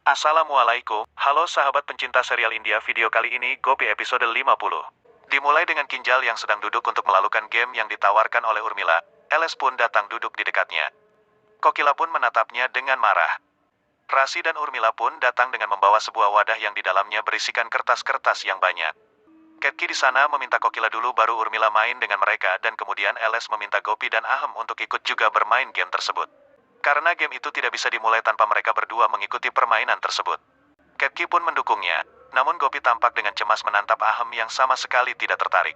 Assalamualaikum, halo sahabat pencinta serial India, video kali ini Gopi episode 50. Dimulai dengan Kinjal yang sedang duduk untuk melakukan game yang ditawarkan oleh Urmila. Eles pun datang duduk di dekatnya. Kokila pun menatapnya dengan marah. Rasi dan Urmila pun datang dengan membawa sebuah wadah yang di dalamnya berisikan kertas-kertas yang banyak. Ketki di sana meminta Kokila dulu baru Urmila main dengan mereka dan kemudian Eles meminta Gopi dan Ahem untuk ikut juga bermain game tersebut. Karena game itu tidak bisa dimulai tanpa mereka berdua mengikuti permainan tersebut. Ketki pun mendukungnya, namun Gopi tampak dengan cemas menatap Ahem yang sama sekali tidak tertarik.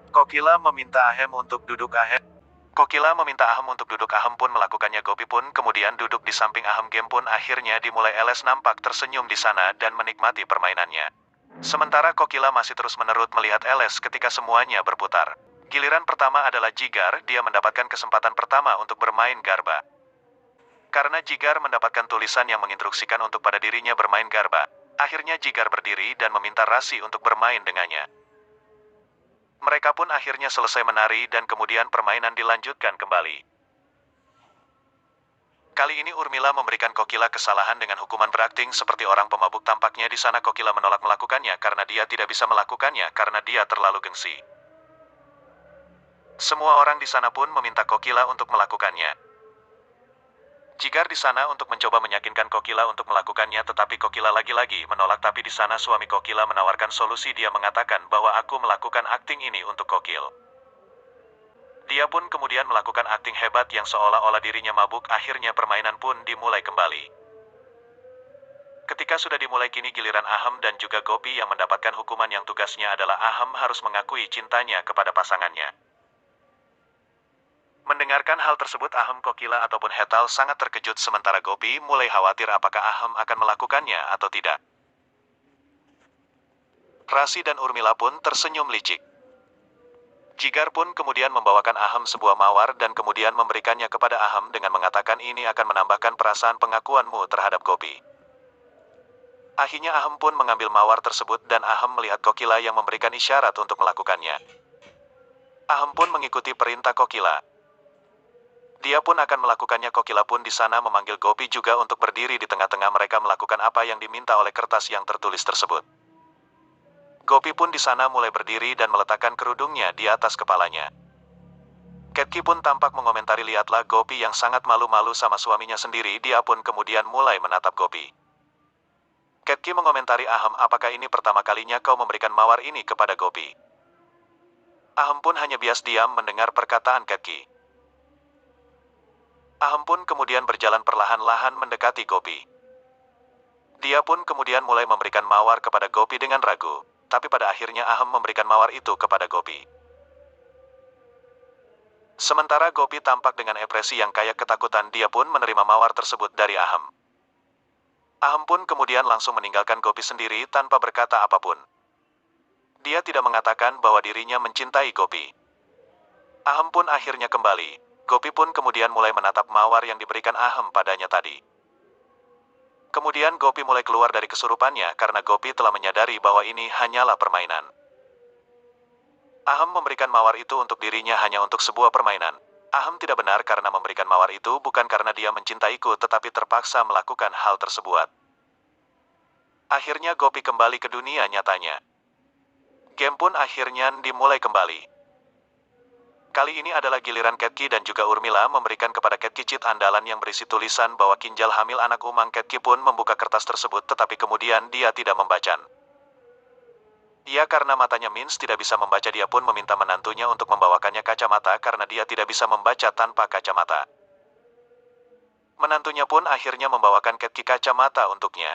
Kokila meminta Ahem untuk duduk. Ahem untuk duduk. Ahem pun melakukannya. Gopi pun kemudian duduk di samping Ahem. Game pun akhirnya dimulai. Eles nampak tersenyum di sana dan menikmati permainannya. Sementara Kokila masih terus-menerus melihat Eles ketika semuanya berputar. Giliran pertama adalah Jigar, dia mendapatkan kesempatan pertama untuk bermain Garba. Karena Jigar mendapatkan tulisan yang menginstruksikan untuk pada dirinya bermain Garba, akhirnya Jigar berdiri dan meminta Rasi untuk bermain dengannya. Mereka pun akhirnya selesai menari dan kemudian permainan dilanjutkan kembali. Kali ini Urmila memberikan Kokila kesalahan dengan hukuman berakting seperti orang pemabuk. Tampaknya di sana Kokila menolak melakukannya karena dia tidak bisa melakukannya karena dia terlalu gengsi. Semua orang di sana pun meminta Kokila untuk melakukannya. Jigar di sana untuk mencoba meyakinkan Kokila untuk melakukannya, tetapi Kokila lagi-lagi menolak. Tapi di sana suami Kokila menawarkan solusi. Dia mengatakan bahwa aku melakukan akting ini untuk Kokil. Dia pun kemudian melakukan akting hebat yang seolah-olah dirinya mabuk. Akhirnya permainan pun dimulai kembali. Ketika sudah dimulai, kini giliran Ahem dan juga Gopi yang mendapatkan hukuman yang tugasnya adalah Ahem harus mengakui cintanya kepada pasangannya. Mendengarkan hal tersebut, Ahem, Kokila ataupun Hetal sangat terkejut, sementara Gopi mulai khawatir apakah Ahem akan melakukannya atau tidak. Rasi dan Urmila pun tersenyum licik. Jigar pun kemudian membawakan Ahem sebuah mawar dan kemudian memberikannya kepada Ahem dengan mengatakan ini akan menambahkan perasaan pengakuanmu terhadap Gopi. Akhirnya Ahem pun mengambil mawar tersebut dan Ahem melihat Kokila yang memberikan isyarat untuk melakukannya. Ahem pun mengikuti perintah Kokila. Dia pun akan melakukannya. Kokila pun di sana memanggil Gopi juga untuk berdiri di tengah-tengah mereka melakukan apa yang diminta oleh kertas yang tertulis tersebut. Gopi pun di sana mulai berdiri dan meletakkan kerudungnya di atas kepalanya. Ketki pun tampak mengomentari, lihatlah Gopi yang sangat malu-malu sama suaminya sendiri. Dia pun kemudian mulai menatap Gopi. Ketki mengomentari, Ahem, apakah ini pertama kalinya kau memberikan mawar ini kepada Gopi? Ahem pun hanya bias diam mendengar perkataan Ketki. Ahem pun kemudian berjalan perlahan-lahan mendekati Gopi. Dia pun kemudian mulai memberikan mawar kepada Gopi dengan ragu, tapi pada akhirnya Ahem memberikan mawar itu kepada Gopi. Sementara Gopi tampak dengan ekspresi yang kayak ketakutan, dia pun menerima mawar tersebut dari Ahem. Ahem pun kemudian langsung meninggalkan Gopi sendiri tanpa berkata apapun. Dia tidak mengatakan bahwa dirinya mencintai Gopi. Ahem pun akhirnya kembali. Gopi pun kemudian mulai menatap mawar yang diberikan Ahem padanya tadi. Kemudian Gopi mulai keluar dari kesurupannya karena Gopi telah menyadari bahwa ini hanyalah permainan. Ahem memberikan mawar itu untuk dirinya hanya untuk sebuah permainan. Ahem tidak benar karena memberikan mawar itu bukan karena dia mencintaiku, tetapi terpaksa melakukan hal tersebut. Akhirnya Gopi kembali ke dunia nyatanya. Game pun akhirnya dimulai kembali. Kali ini adalah giliran Ketki dan juga Urmila memberikan kepada Ketki cheat andalan yang berisi tulisan bahwa Kinjal hamil anak umang. Ketki pun membuka kertas tersebut tetapi kemudian dia tidak membaca. Ia karena matanya Mins tidak bisa membaca, dia pun meminta menantunya untuk membawakannya kacamata karena dia tidak bisa membaca tanpa kacamata. Menantunya pun akhirnya membawakan Ketki kacamata untuknya.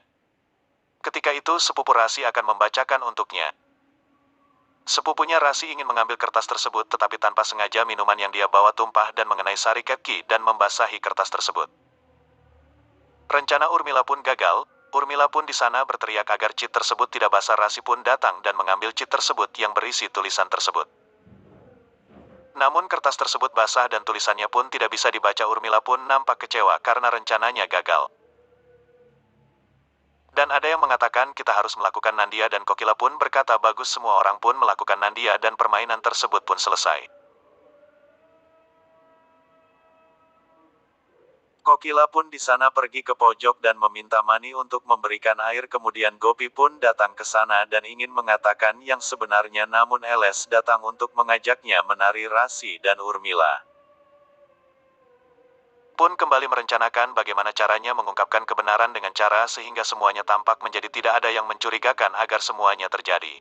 Ketika itu sepupu Rasi akan membacakan untuknya. Sepupunya Rasi ingin mengambil kertas tersebut tetapi tanpa sengaja minuman yang dia bawa tumpah dan mengenai sari Ketki dan membasahi kertas tersebut. Rencana Urmila pun gagal. Urmila pun di sana berteriak agar cheat tersebut tidak basah. Rasi pun datang dan mengambil cheat tersebut yang berisi tulisan tersebut. Namun kertas tersebut basah dan tulisannya pun tidak bisa dibaca. Urmila pun nampak kecewa karena rencananya gagal. Dan ada yang mengatakan kita harus melakukan Nandia dan Kokila pun berkata bagus, semua orang pun melakukan Nandia dan permainan tersebut pun selesai. Kokila pun di sana pergi ke pojok dan meminta Mani untuk memberikan air. Kemudian Gopi pun datang ke sana dan ingin mengatakan yang sebenarnya, namun Eles datang untuk mengajaknya menari Rasi dan Urmila pun kembali merencanakan bagaimana caranya mengungkapkan kebenaran dengan cara sehingga semuanya tampak menjadi tidak ada yang mencurigakan agar semuanya terjadi.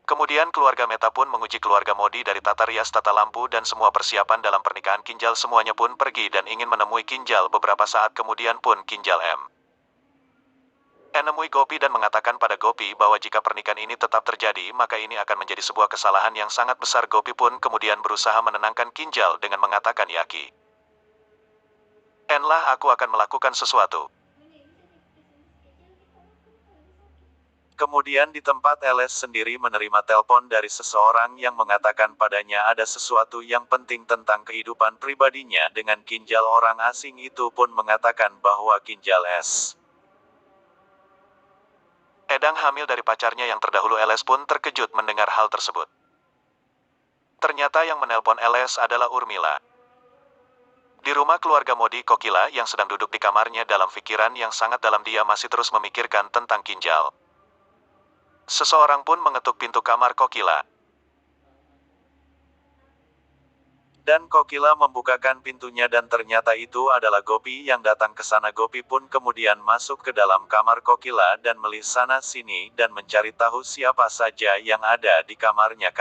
Kemudian keluarga Meta pun menguji keluarga Modi dari tata rias tata lampu dan semua persiapan dalam pernikahan Kinjal. Semuanya pun pergi dan ingin menemui Kinjal. Beberapa saat kemudian pun Kinjal menemui Gopi dan mengatakan pada Gopi bahwa jika pernikahan ini tetap terjadi maka ini akan menjadi sebuah kesalahan yang sangat besar. Gopi pun kemudian berusaha menenangkan Kinjal dengan mengatakan, Yaki, Enlah aku akan melakukan sesuatu. Kemudian di tempat Eles sendiri menerima telepon dari seseorang yang mengatakan padanya ada sesuatu yang penting tentang kehidupan pribadinya dengan Kinjal. Orang asing itu pun mengatakan bahwa Kinjal Edang hamil dari pacarnya yang terdahulu. Eles pun terkejut mendengar hal tersebut. Ternyata yang menelpon Eles adalah Urmila. Di rumah keluarga Modi, Kokila yang sedang duduk di kamarnya dalam pikiran yang sangat dalam, dia masih terus memikirkan tentang Kinjal. Seseorang pun mengetuk pintu kamar Kokila. Dan Kokila membukakan pintunya dan ternyata itu adalah Gopi yang datang ke sana. Gopi pun kemudian masuk ke dalam kamar Kokila dan melihat sana sini dan mencari tahu siapa saja yang ada di kamarnya.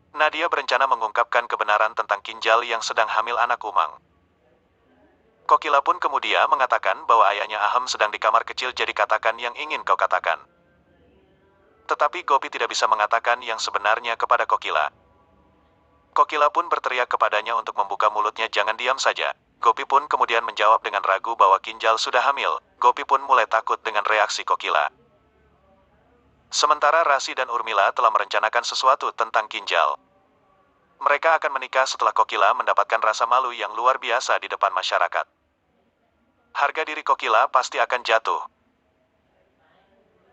Nadia berencana mengungkapkan kebenaran tentang Kinjal yang sedang hamil anak Umang. Kokila pun kemudian mengatakan bahwa ayahnya Ahem sedang di kamar kecil, jadi katakan yang ingin kau katakan. Tetapi Gopi tidak bisa mengatakan yang sebenarnya kepada Kokila. Kokila pun berteriak kepadanya untuk membuka mulutnya, jangan diam saja. Gopi pun kemudian menjawab dengan ragu bahwa Kinjal sudah hamil. Gopi pun mulai takut dengan reaksi Kokila. Sementara Rasi dan Urmila telah merencanakan sesuatu tentang Kinjal. Mereka akan menikah setelah Kokila mendapatkan rasa malu yang luar biasa di depan masyarakat. Harga diri Kokila pasti akan jatuh.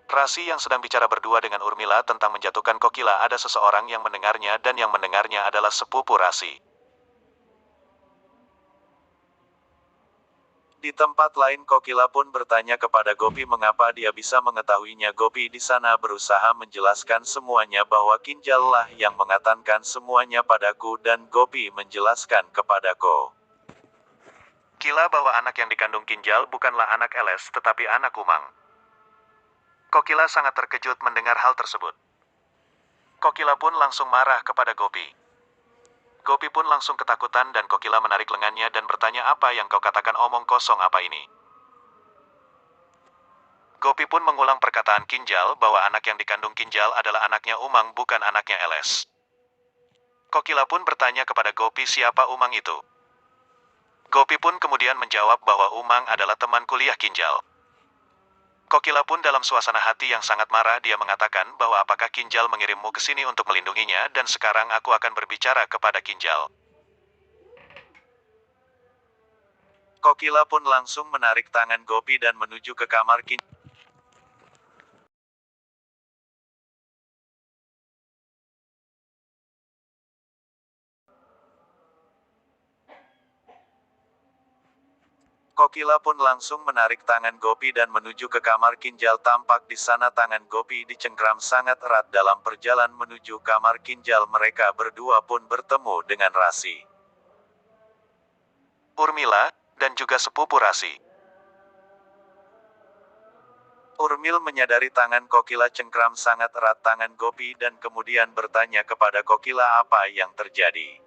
Rasi yang sedang bicara berdua dengan Urmila tentang menjatuhkan Kokila, ada seseorang yang mendengarnya dan yang mendengarnya adalah sepupu Rasi. Di tempat lain Kokila pun bertanya kepada Gopi mengapa dia bisa mengetahuinya. Gopi di sana berusaha menjelaskan semuanya bahwa Kinjal lah yang mengatakan semuanya padaku dan Gopi menjelaskan kepadaku Kokila bahwa anak yang dikandung Kinjal bukanlah anak Eles tetapi anak Umang. Kokila sangat terkejut mendengar hal tersebut. Kokila pun langsung marah kepada Gopi. Gopi pun langsung ketakutan dan Kokila menarik lengannya dan bertanya, apa yang kau katakan, omong kosong apa ini? Gopi pun mengulang perkataan Kinjal bahwa anak yang dikandung Kinjal adalah anaknya Umang bukan anaknya Eles. Kokila pun bertanya kepada Gopi siapa Umang itu. Gopi pun kemudian menjawab bahwa Umang adalah teman kuliah Kinjal. Kokila pun dalam suasana hati yang sangat marah, dia mengatakan bahwa apakah Kinjal mengirimmu ke sini untuk melindunginya, dan sekarang aku akan berbicara kepada Kinjal. Kokila pun langsung menarik tangan Gopi dan menuju ke kamar Kinjal. Kokila pun langsung menarik tangan Gopi dan menuju ke kamar Kinjal. Tampak di sana tangan Gopi dicengkram sangat erat. Dalam perjalanan menuju kamar Kinjal, mereka berdua pun bertemu dengan Rasi, Urmila, dan juga sepupu Rasi. Urmil menyadari tangan Kokila cengkram sangat erat tangan Gopi dan kemudian bertanya kepada Kokila apa yang terjadi.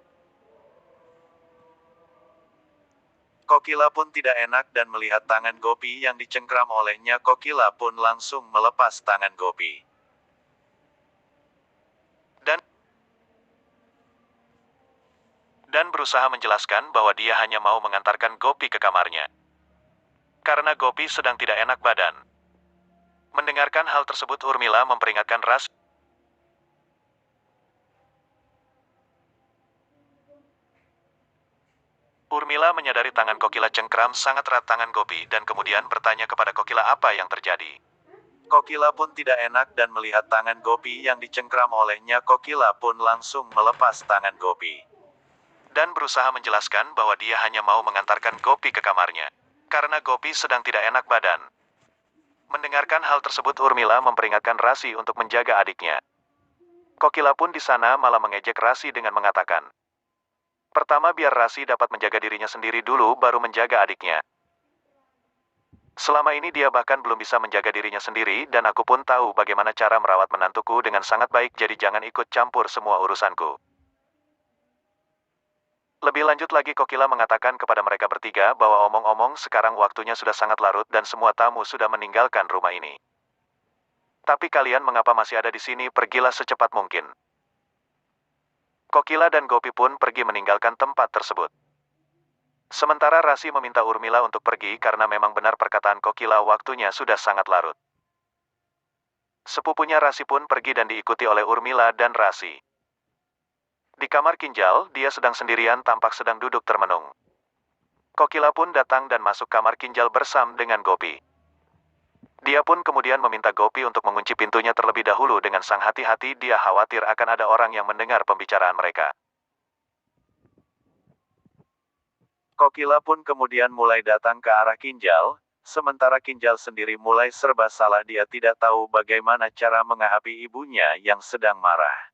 Kokila pun tidak enak dan melihat tangan Gopi yang dicengkram olehnya. Kokila pun langsung melepas tangan Gopi. Dan berusaha menjelaskan bahwa dia hanya mau mengantarkan Gopi ke kamarnya. Karena Gopi sedang tidak enak badan. Mendengarkan hal tersebut, Urmila memperingatkan Rasi. Urmila menyadari tangan Kokila cengkram sangat erat tangan Gopi dan kemudian bertanya kepada Kokila apa yang terjadi. Kokila pun tidak enak dan melihat tangan Gopi yang dicengkram olehnya. Kokila pun langsung melepas tangan Gopi. dan berusaha menjelaskan bahwa dia hanya mau mengantarkan Gopi ke kamarnya. Karena Gopi sedang tidak enak badan. Mendengarkan hal tersebut Urmila memperingatkan Rasi untuk menjaga adiknya. Kokila pun di sana malah mengejek Rasi dengan mengatakan, pertama biar Rasi dapat menjaga dirinya sendiri dulu baru menjaga adiknya. Selama ini dia bahkan belum bisa menjaga dirinya sendiri dan aku pun tahu bagaimana cara merawat menantuku dengan sangat baik jadi jangan ikut campur semua urusanku. Lebih lanjut lagi Kokila mengatakan kepada mereka bertiga bahwa omong-omong sekarang waktunya sudah sangat larut dan semua tamu sudah meninggalkan rumah ini. Tapi kalian mengapa masih ada di sini? Pergilah secepat mungkin. Kokila dan Gopi pun pergi meninggalkan tempat tersebut. Sementara Rasi meminta Urmila untuk pergi karena memang benar perkataan Kokila waktunya sudah sangat larut. Sepupunya Rasi pun pergi dan diikuti oleh Urmila dan Rasi. Di kamar Kinjal, dia sedang sendirian tampak sedang duduk termenung. Kokila pun datang dan masuk kamar Kinjal bersama dengan Gopi. Dia pun kemudian meminta Gopi untuk mengunci pintunya terlebih dahulu dengan sang hati-hati dia khawatir akan ada orang yang mendengar pembicaraan mereka. Kokila pun kemudian mulai datang ke arah Kinjal, sementara Kinjal sendiri mulai serba salah dia tidak tahu bagaimana cara mengahapi ibunya yang sedang marah.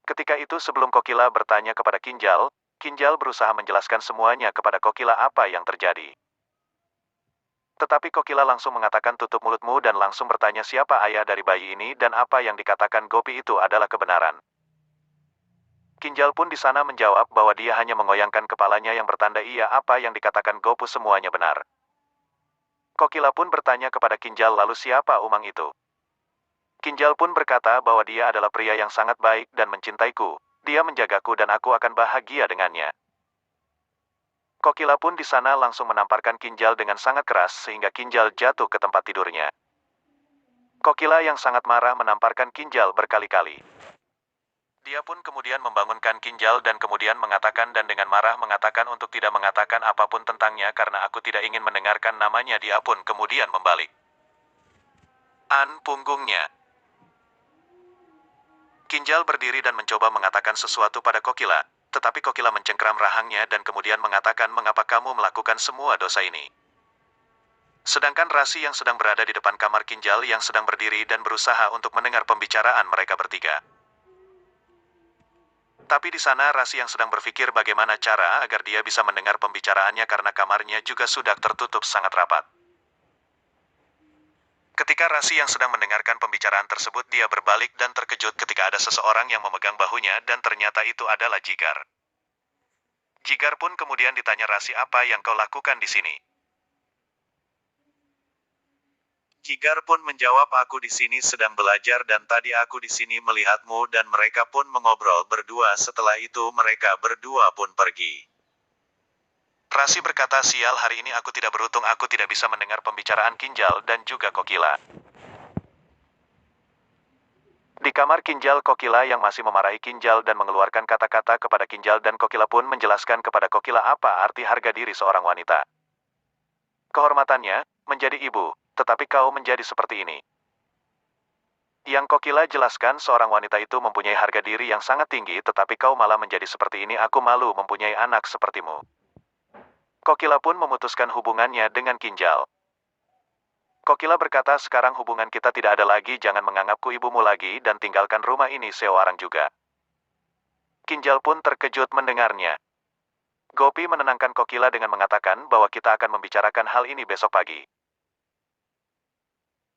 Ketika itu sebelum Kokila bertanya kepada Kinjal, Kinjal berusaha menjelaskan semuanya kepada Kokila apa yang terjadi. Tetapi Kokila langsung mengatakan tutup mulutmu dan langsung bertanya siapa ayah dari bayi ini dan apa yang dikatakan Gopi itu adalah kebenaran. Kinjal pun di sana menjawab bahwa dia hanya mengoyangkan kepalanya yang bertanda iya apa yang dikatakan Gopu semuanya benar. Kokila pun bertanya kepada Kinjal lalu siapa Umang itu? Kinjal pun berkata bahwa dia adalah pria yang sangat baik dan mencintaiku. Dia menjagaku dan aku akan bahagia dengannya. Kokila pun di sana langsung menamparkan Kinjal dengan sangat keras sehingga Kinjal jatuh ke tempat tidurnya. Kokila yang sangat marah menamparkan Kinjal berkali-kali. Dia pun kemudian membangunkan Kinjal dan kemudian mengatakan dan dengan marah mengatakan untuk tidak mengatakan apapun tentangnya karena aku tidak ingin mendengarkan namanya. Dia pun kemudian membalik punggungnya. Kinjal berdiri dan mencoba mengatakan sesuatu pada Kokila, tetapi Kokila mencengkram rahangnya dan kemudian mengatakan mengapa kamu melakukan semua dosa ini. Sedangkan Rasi yang sedang berada di depan kamar Kinjal yang sedang berdiri dan berusaha untuk mendengar pembicaraan mereka bertiga. Tapi di sana Rasi yang sedang berpikir bagaimana cara agar dia bisa mendengar pembicaraannya karena kamarnya juga sudah tertutup sangat rapat. Ketika Rasi yang sedang mendengarkan pembicaraan tersebut dia berbalik dan terkejut ketika ada seseorang yang memegang bahunya dan ternyata itu adalah Jigar. Jigar pun kemudian ditanya Rasi apa yang kau lakukan di sini? Jigar pun menjawab aku di sini sedang belajar dan tadi aku di sini melihatmu dan mereka pun mengobrol berdua setelah itu mereka berdua pun pergi. Rasi berkata sial hari ini aku tidak beruntung aku tidak bisa mendengar pembicaraan Kinjal dan juga Kokila. Di kamar Kinjal Kokila yang masih memarahi Kinjal dan mengeluarkan kata-kata kepada Kinjal dan Kokila pun menjelaskan kepada Kokila apa arti harga diri seorang wanita. Kehormatannya, menjadi ibu, tetapi kau menjadi seperti ini. Yang Kokila jelaskan seorang wanita itu mempunyai harga diri yang sangat tinggi tetapi kau malah menjadi seperti ini aku malu mempunyai anak sepertimu. Kokila pun memutuskan hubungannya dengan Kinjal. Kokila berkata sekarang hubungan kita tidak ada lagi jangan menganggapku ibumu lagi dan tinggalkan rumah ini seorang juga. Kinjal pun terkejut mendengarnya. Gopi menenangkan Kokila dengan mengatakan bahwa kita akan membicarakan hal ini besok pagi.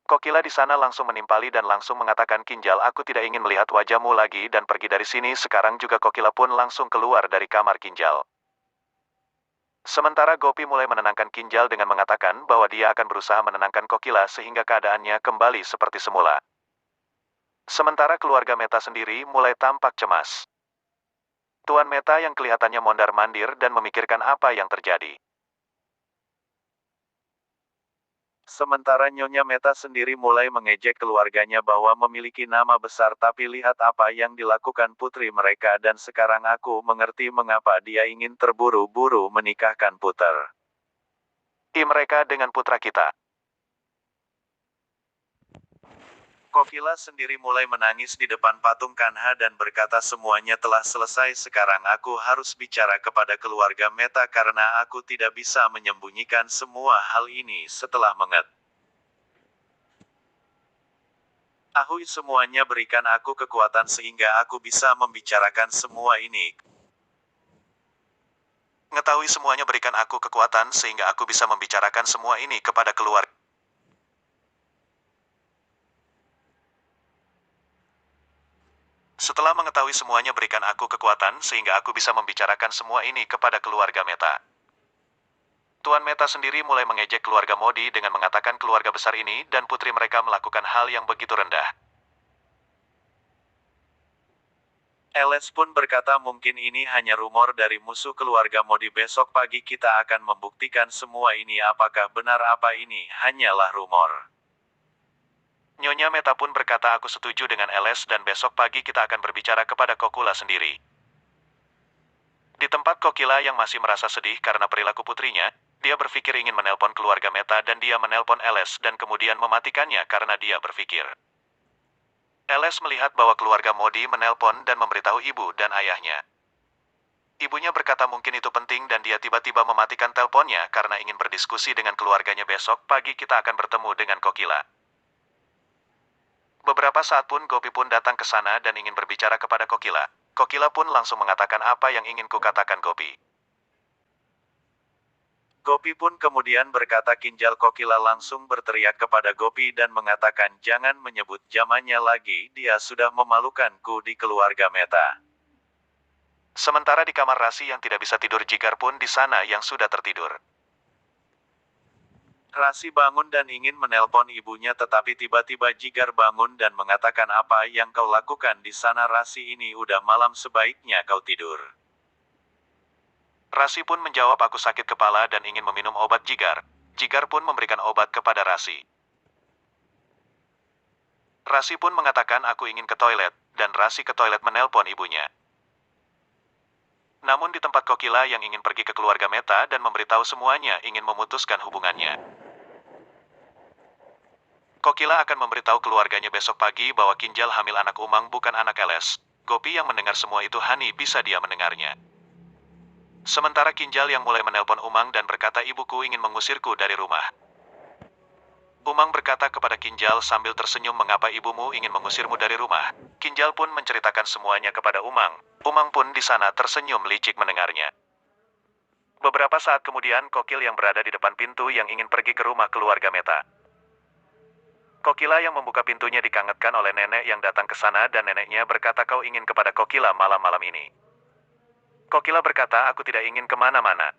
Kokila di sana langsung menimpali dan langsung mengatakan Kinjal aku tidak ingin melihat wajahmu lagi dan pergi dari sini sekarang juga Kokila pun langsung keluar dari kamar Kinjal. Sementara Gopi mulai menenangkan Kinjal dengan mengatakan bahwa dia akan berusaha menenangkan Kokila sehingga keadaannya kembali seperti semula. Sementara keluarga Meta sendiri mulai tampak cemas. Tuan Meta yang kelihatannya mondar-mandir dan memikirkan apa yang terjadi. Sementara Nyonya Meta sendiri mulai mengejek keluarganya bahwa memiliki nama besar tapi lihat apa yang dilakukan putri mereka dan sekarang aku mengerti mengapa dia ingin terburu-buru menikahkan Puter. Mereka dengan putra kita. Kokila sendiri mulai menangis di depan patung Kanha dan berkata semuanya telah selesai, sekarang aku harus bicara kepada keluarga Meta karena aku tidak bisa menyembunyikan semua hal ini setelah Ahui semuanya berikan aku kekuatan sehingga aku bisa membicarakan semua ini. Mengetahui semuanya berikan aku kekuatan sehingga aku bisa membicarakan semua ini kepada keluarga. Setelah mengetahui semuanya berikan aku kekuatan sehingga aku bisa membicarakan semua ini kepada keluarga Meta. Tuan Meta sendiri mulai mengejek keluarga Modi dengan mengatakan keluarga besar ini dan putri mereka melakukan hal yang begitu rendah. Alex pun berkata mungkin ini hanya rumor dari musuh keluarga Modi, besok pagi kita akan membuktikan semua ini apakah benar apa ini hanyalah rumor. Nyonya Meta pun berkata aku setuju dengan Alex dan besok pagi kita akan berbicara kepada Kokula sendiri. Di tempat Kokila yang masih merasa sedih karena perilaku putrinya, dia berpikir ingin menelpon keluarga Meta dan dia menelpon Alex dan kemudian mematikannya karena dia berpikir. Alex melihat bahwa keluarga Modi menelpon dan memberitahu ibu dan ayahnya. Ibunya berkata mungkin itu penting dan dia tiba-tiba mematikan teleponnya karena ingin berdiskusi dengan keluarganya. Besok pagi kita akan bertemu dengan Kokila. Beberapa saat pun Gopi pun datang ke sana dan ingin berbicara kepada Kokila. Kokila pun langsung mengatakan apa yang ingin kukatakan Gopi. Gopi pun kemudian berkata Kinjal. Kokila langsung berteriak kepada Gopi dan mengatakan jangan menyebut zamannya lagi, dia sudah memalukanku di keluarga Meta. Sementara di kamar Rasi yang tidak bisa tidur, Jigar pun di sana yang sudah tertidur. Rasi bangun dan ingin menelpon ibunya tetapi tiba-tiba Jigar bangun dan mengatakan apa yang kau lakukan di sana Rasi, ini udah malam sebaiknya kau tidur. Rasi pun menjawab aku sakit kepala dan ingin meminum obat Jigar. Jigar pun memberikan obat kepada Rasi. Rasi pun mengatakan aku ingin ke toilet, dan Rasi ke toilet menelpon ibunya. Namun di tempat Kokila yang ingin pergi ke keluarga Meta dan memberitahu semuanya ingin memutuskan hubungannya. Kokila akan memberitahu keluarganya besok pagi bahwa Kinjal hamil anak Umang bukan anak Alex. Gopi yang mendengar semua itu Hani bisa dia mendengarnya. Sementara Kinjal yang mulai menelpon Umang dan berkata ibuku ingin mengusirku dari rumah. Umang berkata kepada Kinjal sambil tersenyum mengapa ibumu ingin mengusirmu dari rumah. Kinjal pun menceritakan semuanya kepada Umang. Umang pun di sana tersenyum licik mendengarnya. Beberapa saat kemudian Kokil yang berada di depan pintu yang ingin pergi ke rumah keluarga Meta. Kokila yang membuka pintunya dikangetkan oleh nenek yang datang ke sana dan neneknya berkata kau ingin kepada Kokila malam-malam ini. Kokila berkata aku tidak ingin kemana-mana.